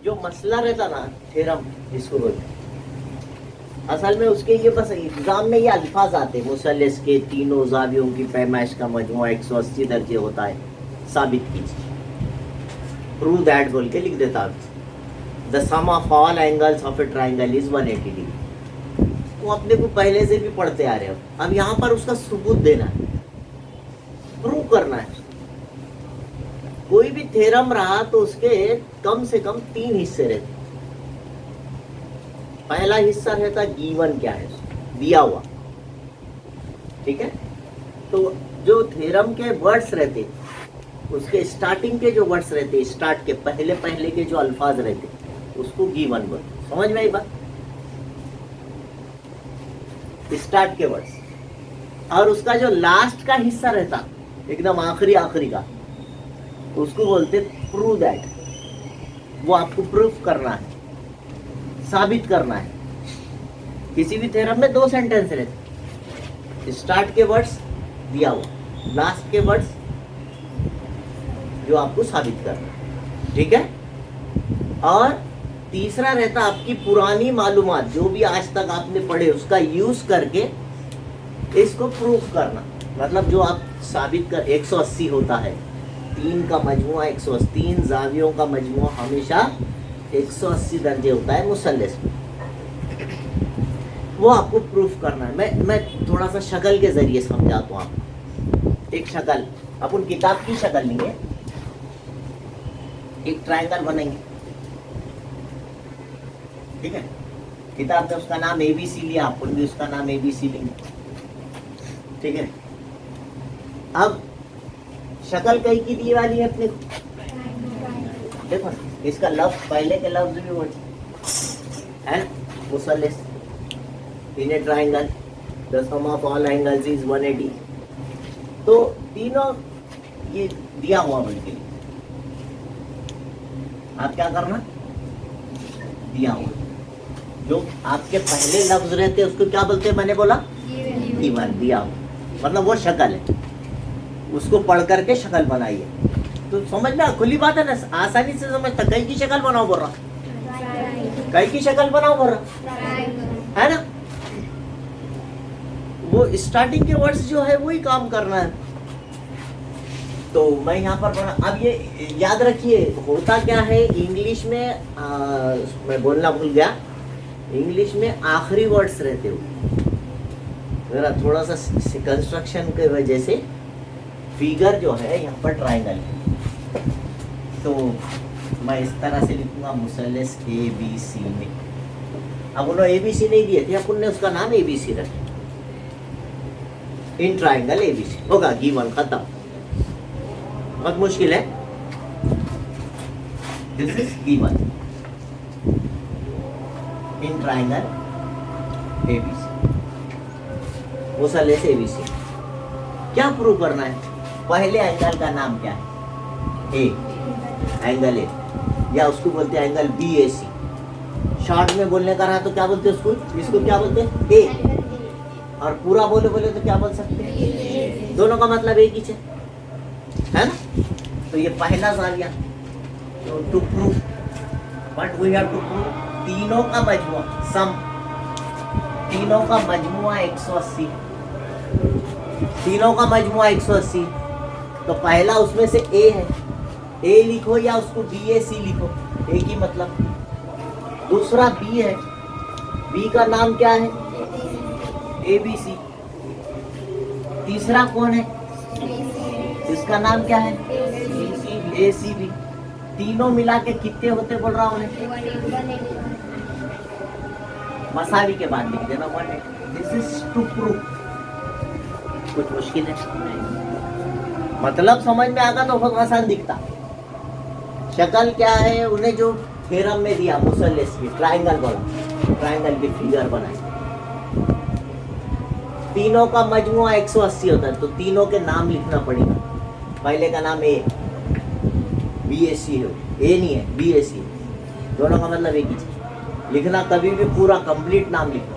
जो मसला रहता ना, थ्योरम जिसको बोलते हैं, असल में उसके ये बस एग्जाम में ये अल्फाज आते हैं, मुसल्लस के तीनों जावियों की पैमाइश का मजमुआ 180 दर्जे होता है, साबित कीजिए, प्रूव दैट बोल के लिख देता है। The sum of all angles of a triangle is 180 degree. वो अपने को पहले से भी पढ़ते आ रहे हो, अब यहाँ पर उसका सबूत देना है, प्रूव करना है। कोई भी थ्योरम रहा तो उसके कम से कम 3 हिस्से रहते। पहला हिस्सा रहता गिवन, क्या है, दिया हुआ, ठीक है। तो जो थ्योरम के वर्ड्स रहते, उसके स्टार्टिंग के जो वर्ड्स रहते, स्टार्ट के पहले पहले के जो अल्फाज रहते, उसको गिवन बोलते। समझ में आई बात? स्टार्ट के वर्ड्स, और उसका जो लास्ट का हिस्सा रहता, एकदम आखिरी आखिरी का, उसको बोलते प्रूव दैट। वो आपको प्रूफ करना है, साबित करना है। किसी भी थ्योरम में 2 सेंटेंस रहते, स्टार्ट के वर्ड्स दिया हुआ, लास्ट के वर्ड्स जो आपको साबित करना है, ठीक है। और तीसरा रहता आपकी पुरानी मालूमात, जो भी आज तक आपने पढ़े उसका यूज करके इसको प्रूफ करना। मतलब जो आप साबित कर, 180 होता है, 3 का मजमुआ 180, 3 जावियों का मजमुआ हमेशा 180 दर्जे होता है मुसल्लस में, वो आपको प्रूफ करना है। मैं थोड़ा सा शक्ल के जरिए समझाता हूँ आपको। एक शक्ल, अपन किताब की शक्ल लेंगे, एक ट्रायंगल बनेंगे, ठीक है। किताब में उसका नाम ABC लिया, अपन भी उसका नाम ABC लेंगे, ठीक है। अब शक्ल कहीं की दी वाली है अपने को, देखो इसका लफ्ज, पहले के लफ्ज भी वो है, मुसल्लस in a triangle, the sum of all angles is 180। तो तीनों ये दिया हुआ बल्कि आप क्या करना, दिया हुआ, जो आपके पहले लफ्ज रहते हैं उसको क्या बोलते हैं, मैंने बोला गिवन, दिया हुआ, मतलब वो शक्ल है, उसको पढ़ करके शक्ल बनाइए। तो समझ में खुली बात है ना, आसानी से समझता। कई की शक्ल बनाओ बोल रहा, कई की शक्ल बनाओ बोल रहा है ना। वो स्टार्टिंग के वर्ड्स जो है वही काम करना है। तो मैं यहाँ पर बना, अब ये याद रखिए होता क्या है इंग्लिश में, मैं बोलना भूल गया, इंग्लिश में आखिरी वर्ड्स रहते हो, मेरा थोड़ा सा कंस्ट्रक्शन की वजह से फिगर जो है यहाँ पर ट्रायंगल है, तो मैं इस तरह से लिखूंगा मुसल्लस ABC में। अब उन्होंने ABC नहीं दिए थे, अपन ने उसका नाम ABC रखा, इन ट्रायंगल ABC होगा, गिवन, खत्म। बहुत मुश्किल है, this is given in triangle ABC, मुसल्लस ABC। क्या प्रूव करना है, पहले एंगल का नाम क्या है, ए, एंगल ए, या उसको बोलते हैं एंगल BAC। शॉर्ट में बोलने का रहा तो क्या बोलते हैं उसको, इसको क्या बोलते हैं ए, और पूरा बोले तो क्या बोल सकते हैं, दोनों का मतलब एक ही है ना। तो ये पहला जाविया, तो to prove what we have to prove, तीनों का मजमुआ, सम, तीनों का मजमुआ 180, तीनों का मजमुआ 180। तो पहला उसमें से ए है, ए लिखो या उसको BAC लिखो, एक ही मतलब। दूसरा B है, B का नाम क्या है, ABC। तीसरा कौन है, इसका नाम क्या है, ACB। तीनों मिला के कितने होते बोल रहा हूँ, मसावी के बाद लिख देना 180। This is to prove. कुछ मुश्किल है, मतलब समझ में आगा तो बहुत आसान दिखता। शक्ल क्या है, उन्हें जो थ्योरम में दिया मुसल्लस की, ट्रायंगल बोला, ट्रायंगल की फिगर बनाई, तीनों का मजमुआ 180 होता है, तो तीनों के नाम लिखना पड़ेगा। पहले का नाम ए, BAC है, ए नहीं है BAC, दोनों का मतलब एक ही लिखना। कभी भी पूरा कंप्लीट नाम लिखना,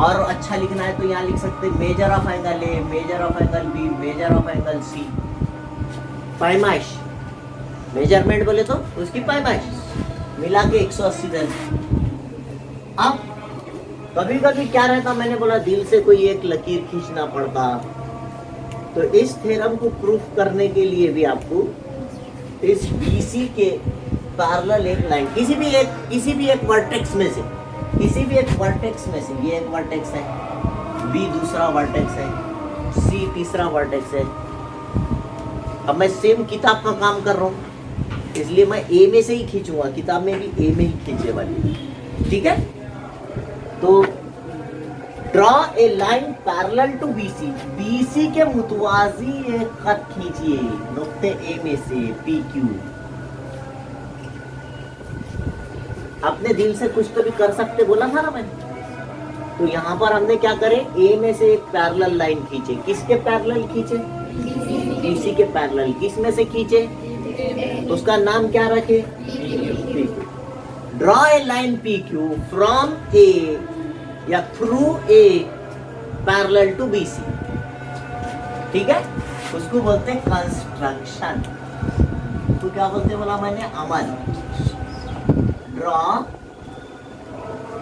और अच्छा लिखना है तो यहाँ लिख सकते measure of angle A, measure of angle B, measure of angle C। पैमाइश, मेजरमेंट बोले तो उसकी पैमाइश, मिला के 180 दे दो। अब कभी कभी क्या रहता, मैंने बोला दिल से कोई एक लकीर खींचना पड़ता, तो इस थ्योरम को प्रूफ करने के लिए भी आपको इस BC के पैरेलल एक लाइन किसी भी एक वर्टेक्स में से, किसी भी एक वर्टेक्स में से, ये एक वर्टेक्स है, B दूसरा वर्टेक्स है, C तीसरा वर्टेक्स है। अब मैं सेम किताब का काम कर रहा हूँ, इसलिए मैं A में से ही खींचूंगा, किताब में भी A में ही खींचे वाली, ठीक है। तो draw a line parallel to BC के मुतवाजी एक खत खींचिए नुक्ते A में से PQ। अपने दिल से कुछ तो भी कर सकते बोला था ना मैंने, तो यहाँ पर हमने क्या करे, A में से एक पैरेलल लाइन खींचे। किसके पैरेलल खींचे? BC के पैरेलल। किस में से खींचे? उसका नाम क्या रखे? PQ। Draw a line PQ from A या through A parallel to BC, ठीक है। उसको बोलते हैं कंस्ट्रक्शन। तो क्या बोलते बोला मैंने? अमल। Draw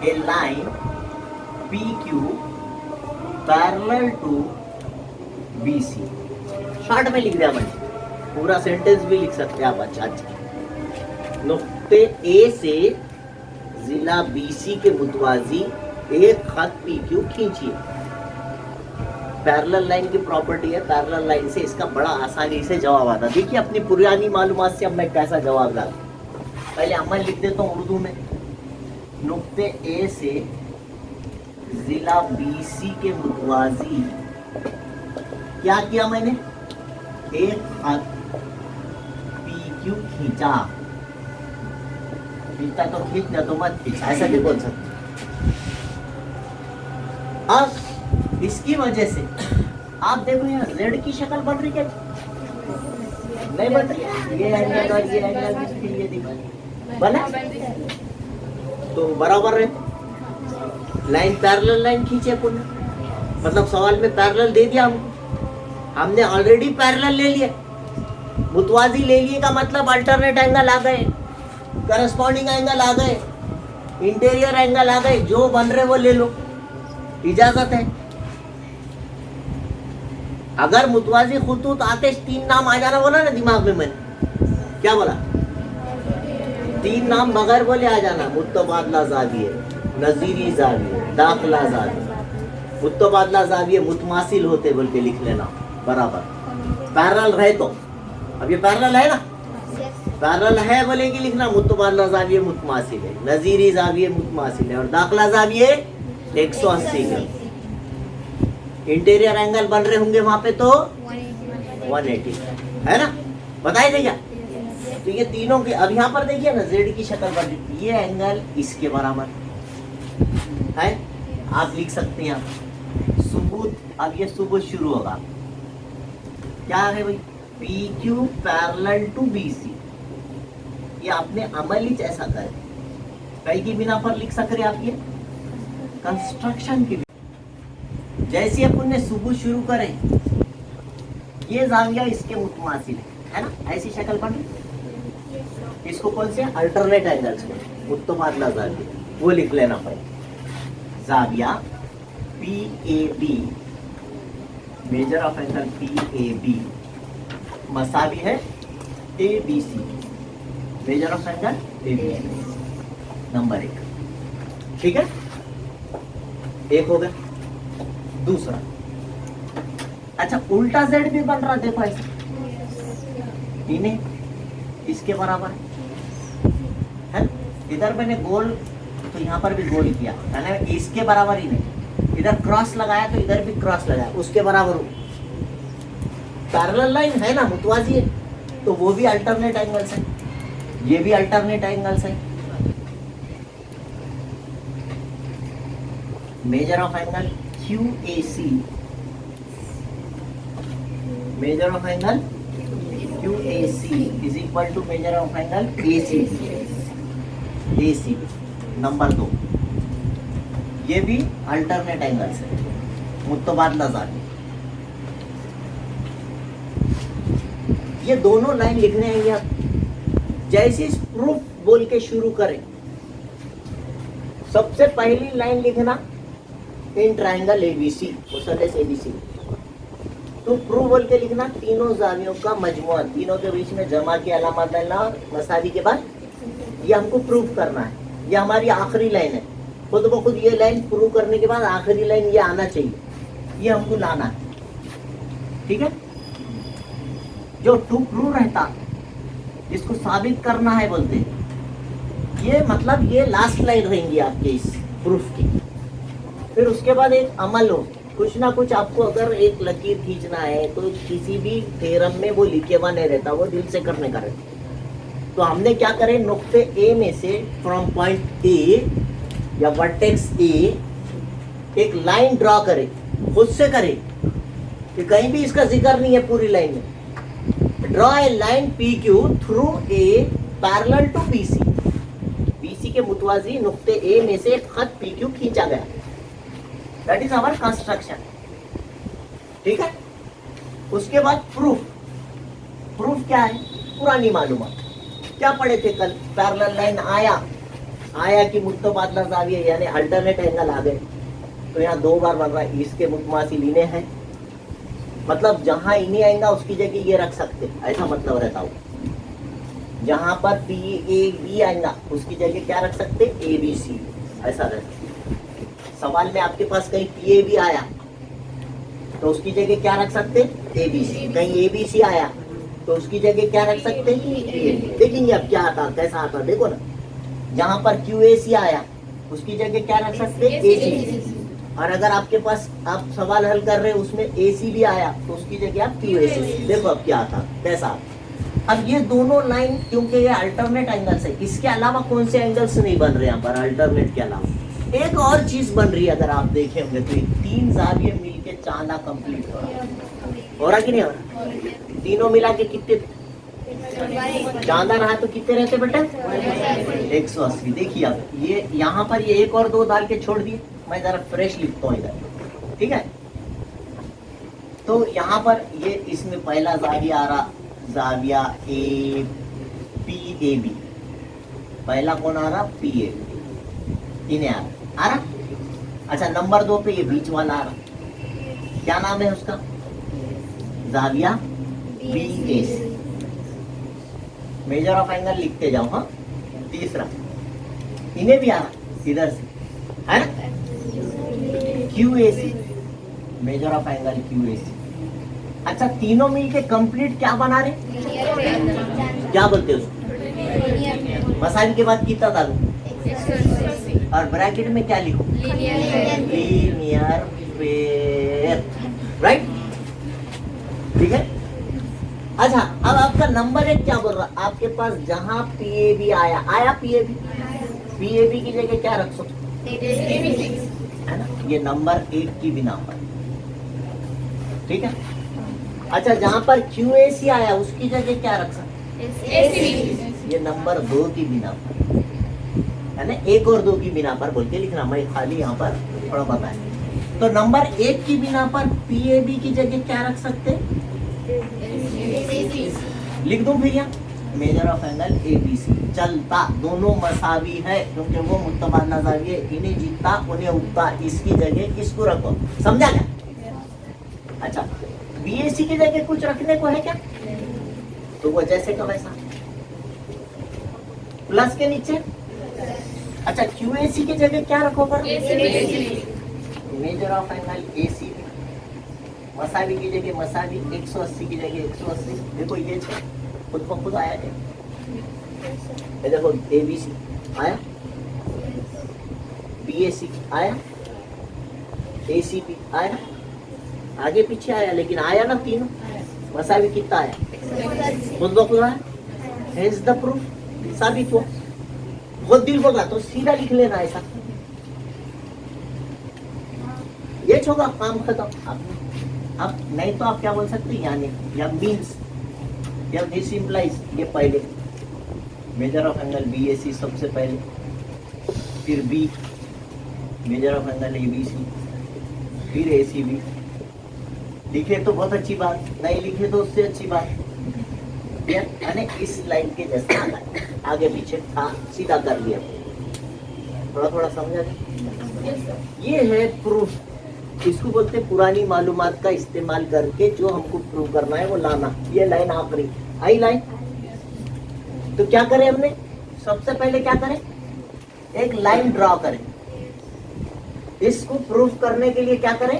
a line PQ parallel to BC। Short में लिख दिया मैंने, पूरा सेंटेंस भी लिख सकते हैं आप। अच्छा, नुक्ते A से जिला BC के मुतवाजी एक खत PQ खींचिए। पैरेलल लाइन की प्रॉपर्टी है, पैरेलल लाइन से इसका बड़ा आसानी से जवाब आता। देखिए अपनी पुरानी मालूमात से अब मैं कैसा जवाब डालता। पहले अमल लिख देता हूँ उर्दू में। नुक्ते A से जिला BC के मुतवाजी क्या किया मैंने? एक खत PQ खींचा। खींचा तो खींच, ना तो मत खींच, ऐसा भी बोल सकते। अब इसकी वजह से आप देखो यहाँ Z की शक्ल बन रही क्या? नहीं बन रही। ये एंगल और ये एंगल इसके लिए दिखा बना, तो बराबर है। लाइन पैरेलल लाइन खींचे पुनः, मतलब सवाल में पैरेलल दे दिया हमने ऑलरेडी पैरेलल ले लिया, मुतवाजी ले लिए का मतलब अल्टरनेट एंगल आ गए, करस्पॉन्डिंग एंगल आ गए, इंटीरियर एंगल आ गए, जो बन रहे वो ले लो, इजाजत है। अगर मुतवाजी खुतूत आते 3 नाम आ जाना बोला ना दिमाग में, मैंने क्या बोला? 3 नाम बगैर बोले आ जाना। मुतबादला जाविये, नजीरी जाविये, दाखला जाविये। मुतबादला जाविये मुतमासिल होते बोल के लिख लेना बराबर। पैरेलल रहे तो, अब ये पैरेलल है ना, पैरेलल है बोले कि लिखना मुतबादला जाविये मुतमासिल है, नजीरी जाविये मुतमासिल है, और दाखला जाविये 180 के। इंटीरियर एंगल बन रहे होंगे वहां पे तो 180 है ना, बताए भैया। तो ये तीनों के, अब यहाँ पर देखिए ना Z की शक्ल बन रही, ये एंगल इसके बराबर है, आप लिख सकते हैं सबूत। अब ये सबूत शुरू होगा, क्या है भाई? PQ parallel to BC। ये आपने अमल ही ऐसा करे, कई की बिना पर लिख सक रहे आप ये कंस्ट्रक्शन की। जैसे अपन ने सुबह शुरू करे, ये जाविया इसके मुतमासिल है ना, ऐसी शक्ल बन रही। इसको कौन से अल्टरनेट एंगल्स में मुतबादला जाविया, वो लिख लेना पड़ेगा। जाविया PAB, major of angle PAB मसावी है ABC, major of angle ABC। Number 1, ठीक है, एक हो गया। दूसरा, अच्छा उल्टा Z भी बन रहा, देखो ऐसे, इन्हें इसके बराबर है। इधर मैंने गोल, तो यहाँ पर भी गोल किया है ना, इसके बराबर ही नहीं। इधर क्रॉस लगाया तो इधर भी क्रॉस लगाया, उसके बराबर हो। पैरेलल लाइन है ना, मुतवाजी है, तो वो भी अल्टरनेट एंगल्स है, ये भी अल्टरनेट एंगल्स है। Measure of angle QAC, measure of angle QAC is equal to measure of angle AC। Number 2, ये भी अल्टरनेट एंगल्स है, मुतबादला जाविया। ये दोनों लाइन लिखने हैं, जैसे प्रूफ बोल के शुरू करें। सबसे पहली लाइन लिखना इन ट्रायंगल एबीसी, मुसल्लस एबीसी। तो प्रूव बोल के लिखना तीनों जावियों का मजमुआ, तीनों के बीच में जमा की अलामत डालना और मसावी के बाद ये हमको प्रूव करना है। ये हमारी आखिरी लाइन है। खुद ब खुद ये लाइन प्रूव करने के बाद आखिरी लाइन ये आना चाहिए, ये हमको लाना है। ठीक है, जो टू प्रूव रहता इसको साबित करना है बोलते हैं। ये मतलब ये लास्ट लाइन रहेंगी आपके इस प्रूफ की। फिर उसके बाद एक अमल हो, कुछ ना कुछ आपको अगर एक लकीर खींचना है तो किसी भी थ्योरम में वो लिखे हुआ नहीं रहता, वो दिल से करने का रहता। तो हमने क्या करे, नुक्ते ए में से फ्रॉम पॉइंट ए या वर्टेक्स ए एक लाइन ड्रॉ करे, खुद से करे कि कहीं भी इसका जिक्र नहीं है पूरी लाइन में। Draw a line P Q through A parallel to B C. B C के मुतवाजी नुक्ते ए में से एक खत पी क्यू खींचा गया। That is our construction. ठीक है, उसके बाद प्रूफ। प्रूफ क्या है, पुरानी मालूमात क्या पढ़े थे कल। पैरेलल लाइन आया कि मुत्तबादला ज़ाविया यानी अल्टरनेट एंगल आ गए, तो यहाँ दो बार बन रहा है। इसके मुतमासिल इन्हें हैं, मतलब जहां इन्हें आएगा उसकी जगह ये रख सकते, ऐसा मतलब रहता हो। जहां पर पी ए बी आएगा उसकी जगह क्या रख सकते, ए बी सी, ऐसा रहता। सवाल में आपके पास कहीं पी ए बी आया तो उसकी जगह क्या रख सकते, ए बी सी। कहीं ए बी सी आया तो उसकी जगह क्या रख सकते, देखेंगे अब क्या आता, कैसा आता, देखो ना। जहां पर क्यू ए सी आया उसकी जगह क्या रख सकते, ए सी। और अगर आपके पास आप सवाल हल कर रहे हैं उसमें ए सी भी आया तो उसकी जगह आप क्यू ए सी। देखो अब क्या आता, कैसा। अब ये दोनों लाइन क्योंकि ये अल्टरनेट एंगल्स है, इसके अलावा कौन से एंगल्स नहीं बन रहे यहाँ पर अल्टरनेट के अलावा। एक और चीज बन रही है, अगर आप देखें होंगे तो तीन जाविये मिलके चांदा कंप्लीट हो रहा कि नहीं हो रहा। तीनों मिला के कितने चांदा रहा तो कितने रहते बेटा, 180। देखिए अब ये यहाँ पर ये एक और दो डाल के छोड़ दिए, मैं जरा फ्रेश लिखता हूँ इधर। ठीक है, तो यहाँ पर ये इसमें पहला जाविया आ रहा, जाविया ए पी ए बी। पहला कौन आ रहा, पी ए बी, इन्हें आ रहा। अच्छा, नंबर 2 पे ये बीच वाला आ रहा, क्या नाम है उसका, जाविया B A C. Measure of angle लिखते जाओ। हाँ, तीसरा इन्हें भी आ रहा इधर से, है ना, Q A C, measure of angle Q A C. अच्छा, तीनों मिलके कंप्लीट क्या बना रहे, क्या बोलते हैं उसको, मसाइल के बाद कितना डालू और ब्रैकेट में क्या लिखो, लीनियर पेयर, राइट। ठीक है। अच्छा, अब आपका नंबर 1 क्या बोल रहा, आपके पास जहां पी ए बी आया पी ए बी की जगह क्या रख सकते, है ना, ये नंबर 1 की बिना पर। ठीक है। अच्छा, जहां पर क्यू ए सी आया उसकी जगह क्या रख सकते, ये नंबर 2 की बिना पर, है ना, 1 और 2 की बिना पर बोल के लिखना, मैं खाली यहाँ पर थोड़ा बताया। तो नंबर 1 की बिना पर पी ए बी की जगह क्या रख सकते, लिख दूं फिर यहाँ, measure of angle A B C. चलता, दोनों मसावी है क्योंकि वो मुत्तबादला ज़ाविये, इन्हें जीतता उन्हें उगता, इसकी जगह इसको रखो, समझा क्या। अच्छा, बी ए सी की जगह कुछ रखने को है क्या, तो वो जैसे का वैसा प्लस के नीचे। अच्छा, क्यू ए सी की जगह क्या रखो पर, measure of angle A C B. मसावी की जगह मसावी, 180 की जगह 180। देखो ये खुद को खुद आया है, ये देखो ए बी सी आया, बी ए सी आया, ए सी बी आया, आगे पीछे आया लेकिन आया ना तीनों। मसावी कितना आया, खुद ब खुद आया, हेंस द प्रूफ, साबित हुआ। बहुत दिल होगा तो सीधा लिख लेना ऐसा, ये होगा काम खत्म। अब नहीं तो आप क्या बोल सकते हैं, यानी या मीन्स या दिस इम्प्लाइज, ये पहले measure of angle B A C सबसे पहले, फिर B measure of angle A B C, फिर ए सी बी। लिखे तो बहुत अच्छी बात, नहीं लिखे तो उससे अच्छी बात। यानी इस लाइन के जैसा आना है, आगे पीछे था सीधा कर लिया। थोड़ा थोड़ा समझा क्या? ये है प्रूफ। इसको बोलते हैं पुरानी मालूमात का इस्तेमाल करके जो हमको प्रूव करना है वो लाना। ये लाइन आखिरी आई लाइन। तो क्या करें हमने, सबसे पहले क्या करें, एक लाइन ड्रॉ करें। इसको प्रूफ करने के लिए क्या करें,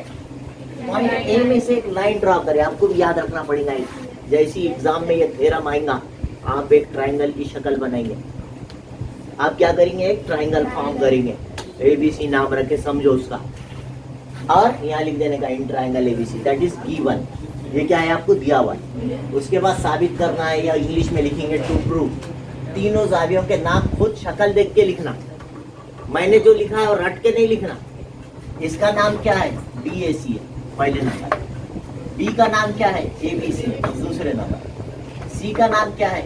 पॉइंट ए में से एक लाइन ड्रॉ करें। आपको भी याद रखना पड़ेगा, जैसी एग्जाम में ये थ्योरम आएगा, आप एक ट्राइंगल की शक्ल बनाएंगे। आप क्या करेंगे, एक ट्राइंगल फॉर्म करेंगे, एबीसी नाम रखे, समझो उसका, और यहाँ लिख देने का in triangle ABC that is given. ये क्या है, आपको दिया हुआ है। उसके बाद साबित करना है, या इंग्लिश में लिखेंगे टू प्रूव। तीनों जावियों के नाम खुद शक्ल देख के लिखना, मैंने जो लिखा है और रट के नहीं लिखना। इसका नाम क्या है, DAC है पहले नंबर, B का नाम क्या है, ABC दूसरे नंबर, C का नाम क्या है,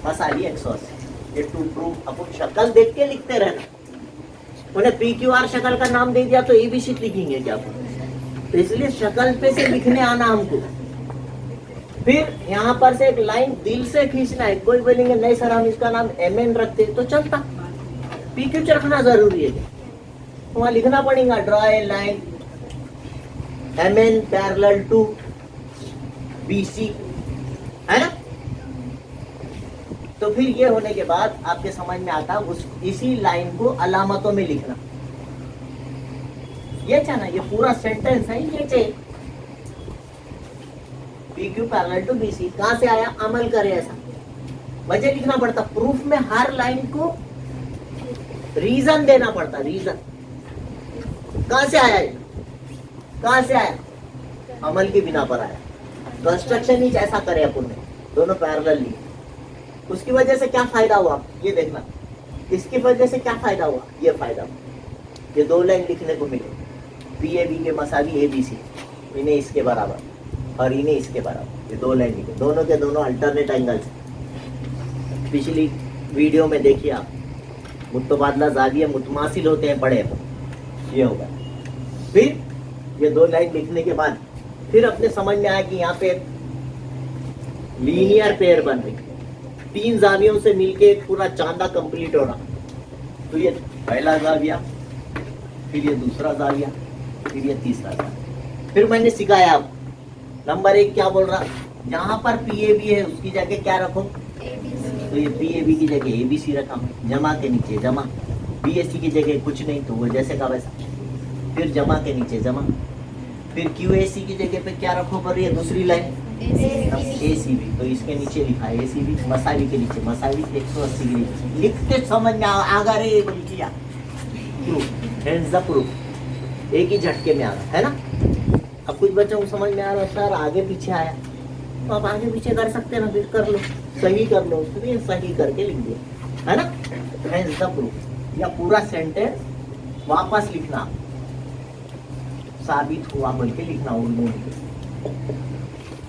बस आ गई 180। ये टू प्रूव अपन शक्ल देख के लिखते रहना। उन्हें PQR शक्ल का नाम दे दिया तो ABC लिखेंगे क्या, तो इसलिए शक्ल पे से लिखने आना हमको। फिर यहाँ पर से एक लाइन दिल से खींचना है। कोई बोलेंगे नहीं सर हम इसका नाम MN रखते, तो चलता, PQ रखना जरूरी है, वहां लिखना पड़ेगा draw a line MN parallel to BC, है ना। तो फिर ये होने के बाद आपके समझ में आता उस इसी लाइन को अलामतों में लिखना। ये चाहना, ये पूरा सेंटेंस है, ये चाहिए PQ पैरेलल टू BC कहां से आया, अमल करे ऐसा वजह लिखना पड़ता। प्रूफ में हर लाइन को रीजन देना पड़ता, रीजन कहां से आया, कहां से आया, अमल के बिना पर आया। कंस्ट्रक्शन ही ऐसा करे अपन ने, दोनों पैरेलल लिए, उसकी वजह से क्या फायदा हुआ ये देखना। इसकी वजह से क्या फायदा हुआ, ये फायदा हुआ, ये दो लाइन लिखने को मिले, PAB के मसावी ABC, इन्हें इसके बराबर और इन्हें इसके बराबर, ये दो लाइन लिखे, दोनों के दोनों अल्टरनेट एंगल्स। पिछली वीडियो में देखिए आप, मुतबादला जाविया मुतमासिल होते हैं, पढ़े ये होगा। फिर ये दो लाइन लिखने के बाद फिर अपने समझ में आया कि यहाँ पे लीनियर पेयर बन रही, तीन जावियों से मिलके एक पूरा चांदा कंप्लीट हो रहा। तो ये पहला जाविया, फिर ये दूसरा जाविया, फिर ये तीसरा जाविया। फिर मैंने सिखाया आप नंबर 1 क्या बोल रहा, जहां पर PAB है उसकी जगह क्या रखो, तो ये PAB की जगह ABC रखा, जमा के नीचे जमा, BAC की जगह कुछ नहीं तो वो जैसे का वैसा, फिर जमा के नीचे जमा, फिर QAC की जगह पे क्या रखो पर ये दूसरी लाइन ACB, तो इसके नीचे लिखा है ACB, मसावी के नीचे मसावी 180 डिग्री लिख के समझ में आगा रे बोल किया प्रूफ, हेंस द प्रूफ, एक ही झटके में आ रहा है ना। अब कुछ बच्चों को समझ में आ रहा सर आगे पीछे आया, तो आप आगे पीछे कर सकते ना, फिर कर लो, सही कर लो, फिर सही करके लिख दिया, है ना। हेंस द प्रूफ, या पूरा सेंटेंस वापस लिखना, साबित हुआ बोल के लिखना उर्दू में।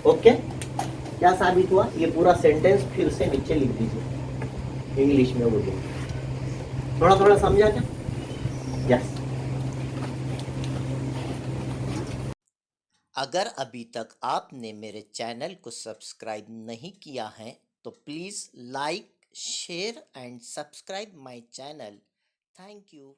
ओके, क्या साबित हुआ, ये पूरा सेंटेंस फिर से नीचे लिख दीजिए इंग्लिश में बोलिए। थोड़ा थोड़ा समझा क्या, यस। अगर अभी तक आपने मेरे चैनल को सब्सक्राइब नहीं किया है तो please like share and subscribe my channel. Thank you.